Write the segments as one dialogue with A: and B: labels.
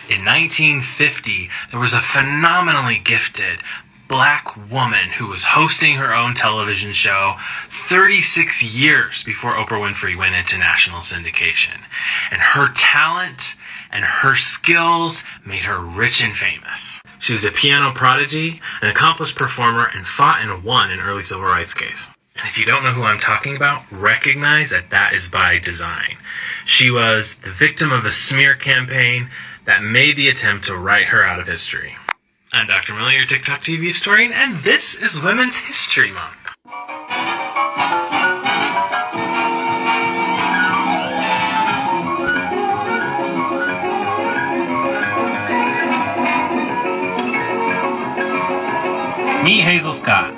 A: In 1950, there was a phenomenally gifted black woman who was hosting her own television show 36 years before Oprah Winfrey went into national syndication. And her talent and her skills made her rich and famous. She was a piano prodigy, an accomplished performer, and fought and won an early civil rights case. And if you don't know who I'm talking about, recognize that that is by design. She was the victim of a smear campaign that made the attempt to write her out of history. I'm Dr. Miller, your TikTok TV historian, and this is Women's History Month. Meet Hazel Scott,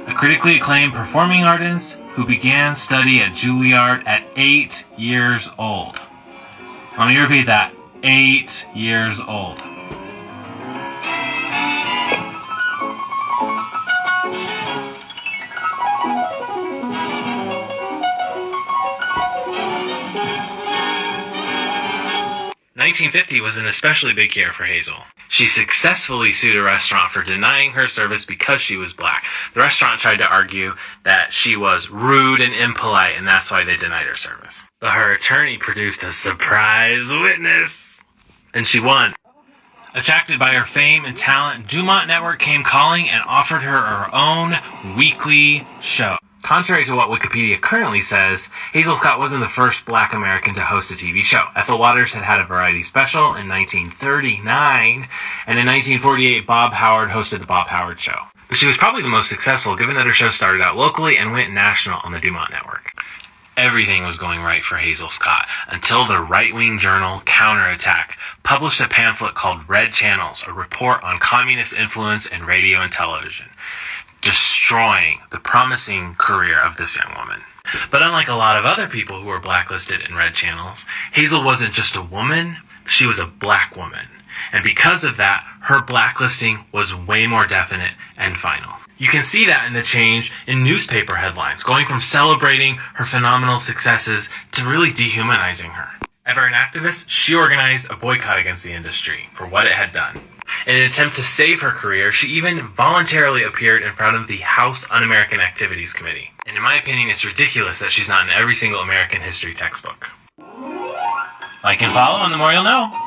A: a critically acclaimed performing artist who began study at Juilliard at 8 years old. Let me repeat that, 8 years old. "1950 was an especially big year for Hazel. She successfully sued a restaurant for denying her service because she was black. The restaurant tried to argue that she was rude and impolite, and that's why they denied her service. But her attorney produced a surprise witness, and she won. Attracted by her fame and talent, Dumont Network came calling and offered her her own weekly show. Contrary to what Wikipedia currently says, Hazel Scott wasn't the first black American to host a TV show. Ethel Waters had had a variety special in 1939, and in 1948, Bob Howard hosted The Bob Howard Show. But she was probably the most successful, given that her show started out locally and went national on the Dumont Network. Everything was going right for Hazel Scott until the right-wing journal Counterattack published a pamphlet called Red Channels, a report on communist influence in radio and television, destroying the promising career of this young woman. But unlike a lot of other people who were blacklisted in red channels, Hazel wasn't just a woman, she was a black woman. And because of that, her blacklisting was way more definite and final. You can see that in the change in newspaper headlines, going from celebrating her phenomenal successes to really dehumanizing her. Ever an activist, she organized a boycott against the industry for what it had done. In an attempt to save her career, she even voluntarily appeared in front of the House Un-American Activities Committee. And in my opinion, it's ridiculous that she's not in every single American history textbook. Like and follow, and the more you'll know.